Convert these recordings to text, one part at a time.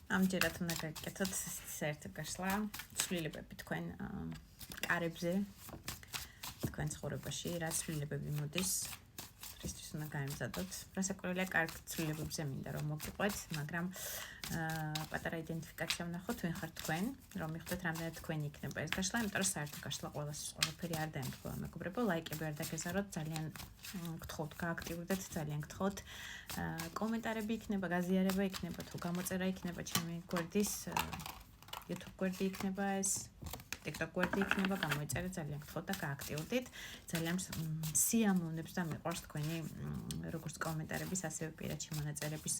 ამჯერად უნდა გაკეთოთ საერთო გაშლა, ცვლილებები თქვენ კარებზე, თქვენ ცხოვრებაში, რა ცვლილებები მოდის, რისთვის უნდა გაემზადოთ. რასაკვირველია, კარგ ცვლილებებზე მინდა რომ მოგიყვეთ, მაგრამ პატარა იდენტიფიკაცია ვნახოთ, ვინ ხართ თქვენ, რომ მიხვდეთ რამდენად თქვენი იქნება ეს გაშლა, იმიტომ რომ საერთო გაშლა ყველაფერი არ დაემთხვა მეგობრებო, ლაიკები არ დაგეზაროთ, ძალიან გთხოვთ, გააქტიურდეთ, ძალიან გთხოვთ. კომენტარები იქნება, გაზიარება იქნება, თუ გამოწერა იქნება ჩემი გვერდის, YouTube გვერდი იქნება ეს, TikTok გვერდი იქნება, გამოიწერეთ, ძალიან გთხოვთ და გააქტიურდით. ძალიან სიამოვნებს და მიყვარს თქვენი როგორც კომენტარების, ასევე პირადში მონაწერების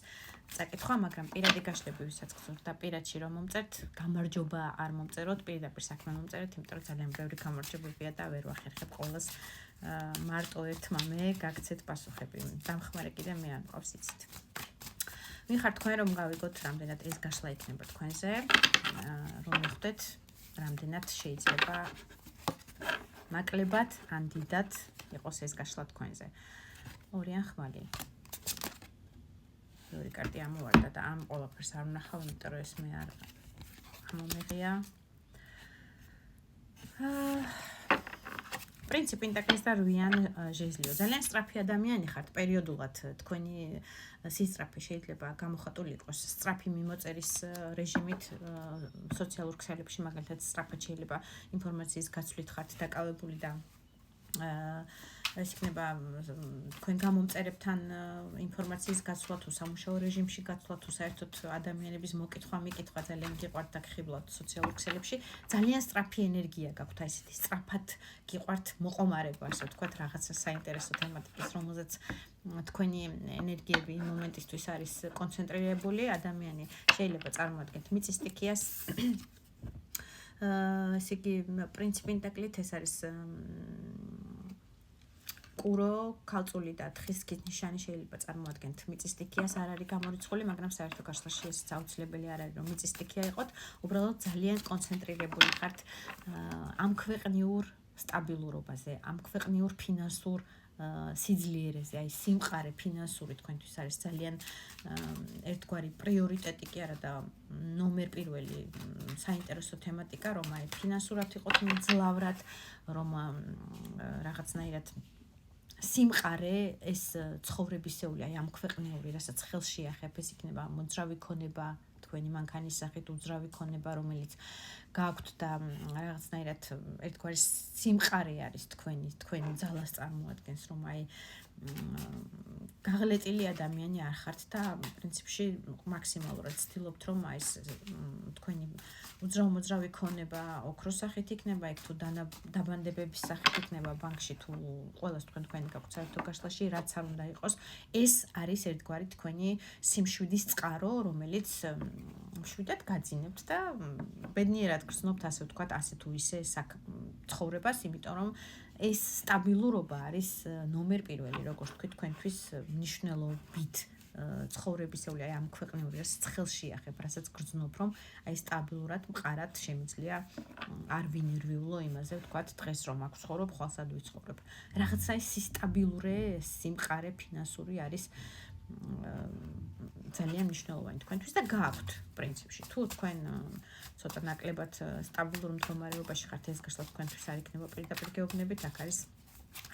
წაკითხვა, მაგრამ პირადი გაშლები ვისაც გსურთ და პირადში რომ მომწერთ, გამარჯობა არ მომწეროთ, პირდაპირ საქმე მომწერეთ, იმიტომ რომ ძალიან ბევრი გამარჯვებებია და ვერ ვახერხებ ყოველს მარტო ერთმა მე გაგცეთ პასუხები. დამხმარე კიდე მე არ მყავს იცით. ვინ ხართ თქვენ რომ გავიგოთ რამდენად ეს გაშლა იქნება თქვენზე, რომ მიხვდეთ რამდენად შეიძლება ნაკლებად ან დიდად იყოს ეს გაშლა თქვენზე. ორი ან ხმალი. ორი კარტი ამოვარდა და ამ ყველაფერს არ ვნახავ, იმიტომ რომ ეს მე არ ამომიღია. პრინციპი ინტაკლის და რვიან ჟეზლიო. ძალიან სწრაფი ადამიანი ხართ, პერიოდულად თქვენი სისწრაფე შეიძლება გამოხატული იყოს სწრაფი მიმოწერის რეჟიმით სოციალურ ქსელებში, მაგალითად სწრაფად შეიძლება ინფორმაციის გაცვლით ხართ დაკავებული და ეს იქნება თქვენ გამომწერებთან ინფორმაციის გაცვლა თუ სამუშაო რეჟიმში გაცვლა თუ საერთოდ ადამიანების მოკითხვა მიკითხვა ძალიან გიყვართ და გხიბლავთ სოციალურ ქსელებში ძალიან სწრაფი ენერგია გაქვთ აი ესეთი სწრაფად გიყვართ მოყომარება ასე ვთქვათ რაღაცა საინტერესო თემატიკის რომელზეც თქვენი ენერგიები იმ მომენტისთვის არის კონცენტრირებული ადამიანი შეიძლება წარმოადგენთ მიწისტიქიას ესე იგი პრინციპი ინტაკლით ეს არის კურო, ქალწული და თხის ნიშანი შეიძლება წარმოადგენთ მიწისტიქიას არ არის გამორიცხული, მაგრამ საერთო გაშლაში ეს აუცილებელი არ არის, რომ მიწისტიქია იყოთ, უბრალოდ ძალიან კონცენტრირებული ხართ ამ ქვეყნიურ სტაბილურობაზე, ამ ქვეყნიურ ფინანსურ სიძლიერეზე, აი სიმყარე ფინანსური თქვენთვის არის ძალიან ერთგვარი პრიორიტეტი კი არა და ნომერ პირველი საინტერესო თემატიკა, რომ აი ფინანსურად იყოთ მძლავრად, რომ რაღაცნაირად სიმყარე ეს ცხოვრებისეული აი ამ ქვეყნიური, რასაც ხელში ახებ, ეს იქნება მოძრავი ქონება, თქვენი მანქანის სახით უძრავი ქონება, რომელიც გააქვთ და რაღაცნაირად ერთგვარი სიმყარე არის თქვენი ძალას წარმოადგენს, რომ აი გაღლეტილი ადამიანი არ ხართ და პრინციპში მაქსიმალურად ცდილობთ, რომ აი ეს თქვენი უძრავ-მოძრავი ქონება ოქროს სახით იქნება, იქ თუ დაბანდებების სახით იქნება ბანკში თუ ყველას თქვენი გაქვთ საერთო გაშლაში, რაც არ უნდა იყოს, ეს არის ერთგვარი თქვენი სიმშვიდის წყარო, რომელიც მშვიდად გაძინებთ და ბედნიერად გრძნობთ, ასე ვთქვათ, ასე თუ ისე ცხოვრებას, იმიტომ რომ ეს სტაბილურობა არის ნომერ პირველი, როგორც თქვი, თქვენთვის მნიშვნელობით ცხოვრებისეული, აი ამ ქვეყნიური, რასაც ხელში ახებ, რასაც გრძნობ, რომ აი სტაბილურად, მყარად შემიძლია არ ვინერვიულო იმაზე, ვთქვათ, დღეს რომ აქ ვცხოვრობ, ხვალსად ვიცხოვრებ. რაღაცა ეს სტაბილურე, სიმყარე ფინანსური არის ძალიან მნიშვნელოვანი თქვენთვის და გააქვთ პრინციპში. თუ თქვენ ცოტა ნაკლებად სტაბილურ მდგომარეობაში ხართ, ეს გაშლა თქვენთვის არ იქნება პირდაპირ გეუბნებით, აქ არის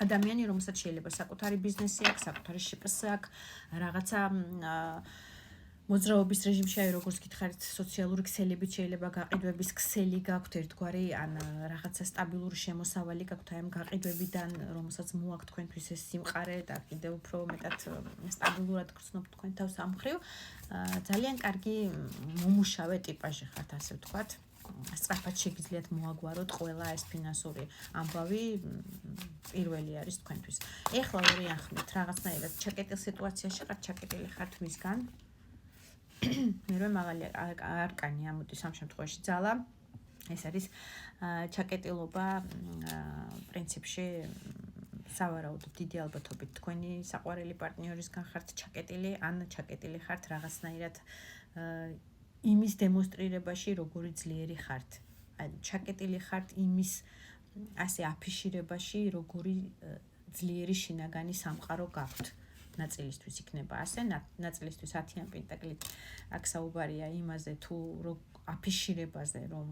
ადამიანი, რომელსაც შეიძლება საკუთარი ბიზნესი აქვს, საკუთარი შპს აქვს, რაღაცა მოძრაობის რეჟიმში, აი როგორც გითხარით, სოციალური ქსელებით შეიძლება გაყიდვების ქსელი გაქვთ ერთგვარი, ან რაღაცა სტაბილური შემოსავალი გაქვთ აი ამ გაყიდვებიდან, რომელსაც მოაქვთ თქვენთვის ეს სიმყარე და კიდევ უფრო მეტად სტაბილურად გრძნობთ თქვენ თავს ამ მხრივ. ძალიან კარგი მომუშავე ტიპაჟი ხართ, ასე ვთქვათ. სწრაფად შეგიძლიათ მოაგვაროთ ყველა ეს ფინანსური ამბავი პირველი არის თქვენთვის. ეხლა ორი ახმით რაღაცნაირად ჩაკეტილ სიტუაციაში ხართ, ჩაკეტილი ხართ ვისგან? მერვე მაღალი არკანი ამოდის ამ შემთხვევაში ძალა. ეს არის ჩაკეტილობა პრინციპში სავარაუდოდ დიდი ალბათობით თქვენი საყვარელი პარტნიორისგან ხართ ჩაკეტილი, ან ჩაკეტილი ხართ რაღაცნაირად იმის დემონსტრირებაში, როგორი ძლიერი ხართ. აი ჩაკეტილი ხართ იმის ასე აფიშირებაში, როგორი ძლიერი შინაგანი სამყარო გაქვთ. ნაწილისთვის იქნება ასე, ნაწილისთვის 10-იან პენტაკლით აქ საუბარია იმაზე თუ აფიშირებაზე რომ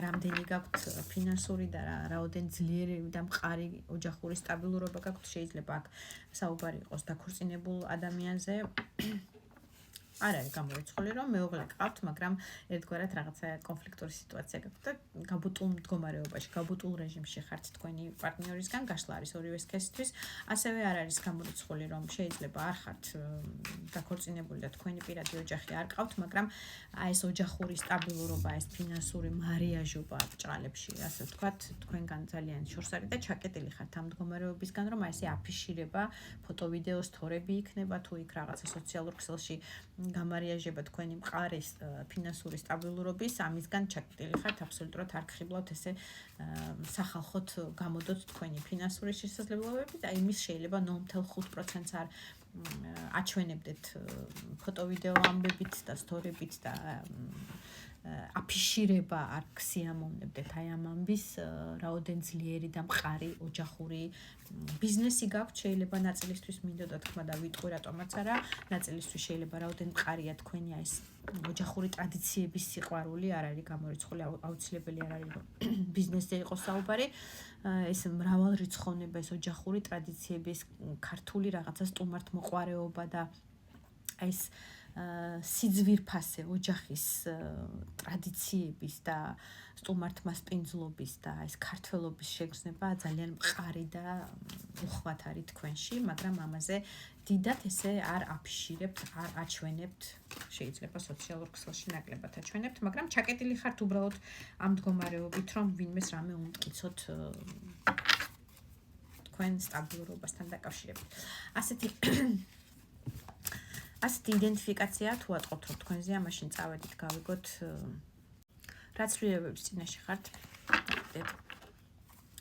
რამდენი გაქვთ ფინანსური და რაოდენ ძლიერი და მყარი ოჯახური სტაბილურობა გაქვთ, შეიძლება აქ საუბარი იყოს დაქორწინებულ ადამიანზე. არ არის გამორიცხული რომ მეუღლე გყავთ, მაგრამ ერთგვარად რაღაცა კონფლიქტური სიტუაცია გაქვთ და გაბუტულ მდგომარეობაში, გაბუტულ რეჟიმში ხართ თქვენი პარტნიორისგან, გაშლა არის ორივე სქესისთვის. ასევე არ არის გამორიცხული რომ შეიძლება არ ხართ დაქორწინებული და თქვენი პირადი ოჯახი არ ყავთ, მაგრამ ეს ოჯახური სტაბილურობა, ეს ფინანსური მარიაჟობა ბრჭყალებში, ასე ვთქვათ, თქვენგან ძალიან შორს არის და ჩაკეტილი ხართ ამ მდგომარეობისგან, რომ ესე აფიშირება, ფოტო-ვიდეო სტორები იქნება თუ იქ რაღაცა სოციალურ ქსელში გამარიაჟება თქვენი მყარი ფინანსური სტაბილურობის, ამისგან ჩაკეტილი ხართ, აბსოლუტურად არ გხიბლავთ ესე სახალხოდ გამოდოთ თქვენი ფინანსური შესაძლებლობები და იმის შეიძლება 0.5%-ს არ აჩვენებდეთ ფოტო-ვიდეო ამბებით და სტორებით და აფიშირება არ გსიამოვნებდეთ აი ამ ამბის რაოდენ ძლიერი და მყარი ოჯახური ბიზნესი გაქვთ, შეიძლება ნაწილისთვის მინდოდა თქმა და ვიტყვი რატომაც არა, ნაწილისთვის შეიძლება რაოდენ მყარია თქვენი ეს ოჯახური ტრადიციების სიყვარული, არ არის გამორიცხული, აუცილებელი არ არის რომ ბიზნესზე იყოს საუბარი, ეს მრავალრიცხოვნება, ეს ოჯახური ტრადიციების ქართული რაღაცა სტუმართმოყვარეობა და ეს სიძვირფასე ოჯახის ტრადიციების და სტუმართმასპინძლობის და ეს ქართველობის შეგრძნება ძალიან მყარი და უხვად არის თქვენში, მაგრამ ამაზე დიდად ესე არ აფიშირებთ, არ აჩვენებთ, შეიძლება სოციალურ ქსელში ნაკლებად აჩვენებთ, მაგრამ ჩაკეტილი ხართ უბრალოდ ამ მდგომარეობით, რომ ვინმეს რამე უმტკიცოთ თქვენ სტაბილურობასთან დაკავშირებით. ასეთი იდენტიფიკაცია თუ ატყობთ რომ თქვენზეა, მაშინ წავედით გავიგოთ რა ცვლილებების წინაშე ხართ.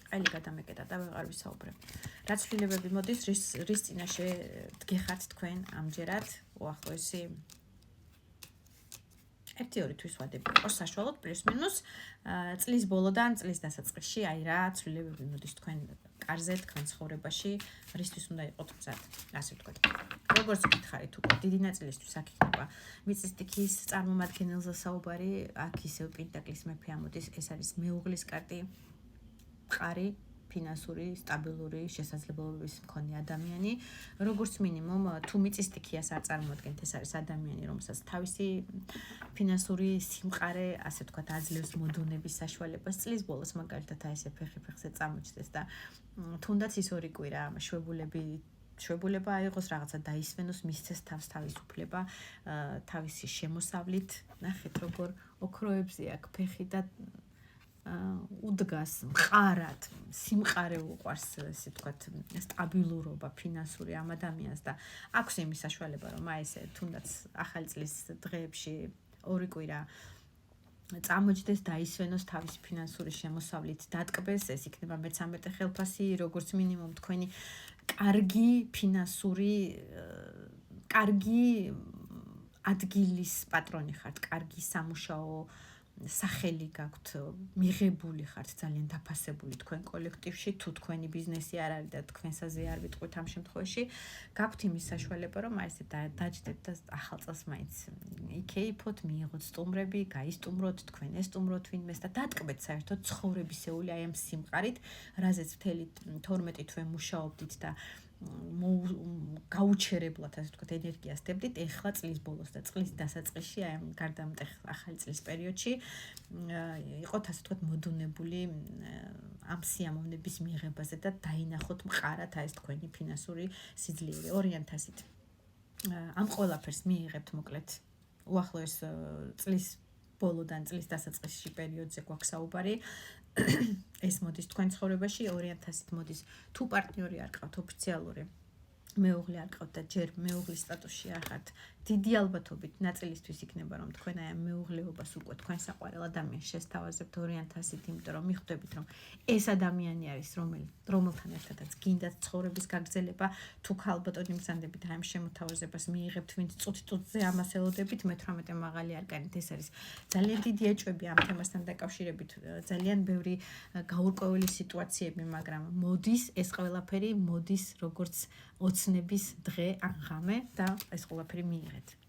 ყელი გადამეკეტა და ვეღარ ვისაუბრებ. რა ცვლილებები მოდის, რის წინაშე დგეხართ თქვენ ამჯერად, უახლოესი 1-2 თვის ვადები იყოს საშუალოდ პლუს მინუს წლის ბოლოდან წლის დასაწყისში, აი რა ცვლილებები მოდის თქვენ კარზე, თქვენ ცხოვრებაში, რისთვის უნდა იყოთ მზად, ასე ვთქვათ. როგორც გითხარით უკვე დიდი ნაწილისთვის აქ იქნება მიწისტიქის წარმომადგენელზე საუბარი, აქ ისევ პენტაკლის მეფე ამოდის, ეს არის მეუღლის კარტი, მყარი ფინანსური სტაბილური შესაძლებლობების მქონე ადამიანი, როგორც მინიმუმ თუ მიწისტიქიას არ წარმოადგენთ, ეს არის ადამიანი, რომელსაც თავისი ფინანსური სიმყარე, ასე ვთქვათ, აძლევს მოდონების საშუალებას წლის ბოლოს მაგალითად აი ესე ფეხი-ფეხზე წამოჩდეს და თუნდაც ის ორი კვირა შვებულება აიღოს რაღაცა დაისვენოს, მისცეს თავს თავისუფლება, თავისი შემოსავლით, ნახეთ როგორ ოქროებზე აქ ფეხი და უდგას მყარად, სიმყარე უყვარს, ესე ვთქვათ, სტაბილურობა ფინანსური ამ ადამიანს და აქვს იმის საშუალება, რომ აი ესე თუნდაც ახალი წლის დღეებში ორი კვირა წამოჯდეს, დაისვენოს თავისი ფინანსური შემოსავლით, დატკბეს, ეს იქნება მე-13 ხელფასი, როგორც მინიმუმ თქვენი კარგი ფინანსური, კარგი ადგილის პატრონი ხართ, კარგი სამუშაო სახელი გაქვთ, მიღებული ხართ ძალიან დაფასებული თქვენ კოლექტივში, თუ თქვენი ბიზნესი არ არის და თქვენსაზე არ ვიტყვით ამ შემთხვევაში, გაქვთ იმის საშუალება, რომ აი ესე დაჯდეთ და ახალ წელს მაინც იქეიფოთ, მიიღოთ სტუმრები, გაისტუმროთ, თქვენ ესტუმროთ ვინმეს და დატკბეთ საერთოდ ცხოვრებისეული აი ამ სიმყარით, რაზეც მთელი 12 თვე მუშაობდით და გაუჩერებლად, ასე ვთქვათ, ენერგიას დებდით, ეხლა წლის ბოლოს და წლის დასაწყისში, აი ამ გარდამტეხ ახალი წლის პერიოდში იყოთ, ასე ვთქვათ, მოდუნებული ამ სიამოვნების მიღებაზე და დაინახოთ მყარად აი ეს თქვენი ფინანსური სიძლიერე 200-ით. ამ ყველაფერს მიიღებთ მოკლედ უახლოეს წლის ბოლოდან წლის დასაწყისში პერიოდზე გვაქვს საუბარი. ეს მოდის თქვენ ცხოვრებაში 200-ით მოდის თუ პარტნიორი არ ყავთ ოფიციალური მეუღლე არ ყავთ და ჯერ მეუღლის სტატუსში არ ხართ, დიდი ალბათობით ნაწილისთვის იქნება რომ თქვენ აი ამ მეუღლეობას უკვე თქვენ საყვარელ ადამიანს შესთავაზებთ ორიანთ ასით, იმიტომ რომ მიხვდებით რომ ეს ადამიანი არის რომელთან ერთადაც გინდათ ცხოვრების გაგრძელება, თუ ქალბატონი მგზანდებით აი ამ შემოთავაზებას მიიღებთ, ვინც წუთი-წუთზე ამას ელოდებით, მე-18 მაღალი არკანით ეს არის ძალიან დიდი ეჭვები ამ თემასთან დაკავშირებით, ძალიან ბევრი გაურკვეველი სიტუაციები, მაგრამ მოდის ეს ყველაფერი მოდის როგორც ოცნების დღე ან ღამე და ეს ყველაფერი მიიღეთ.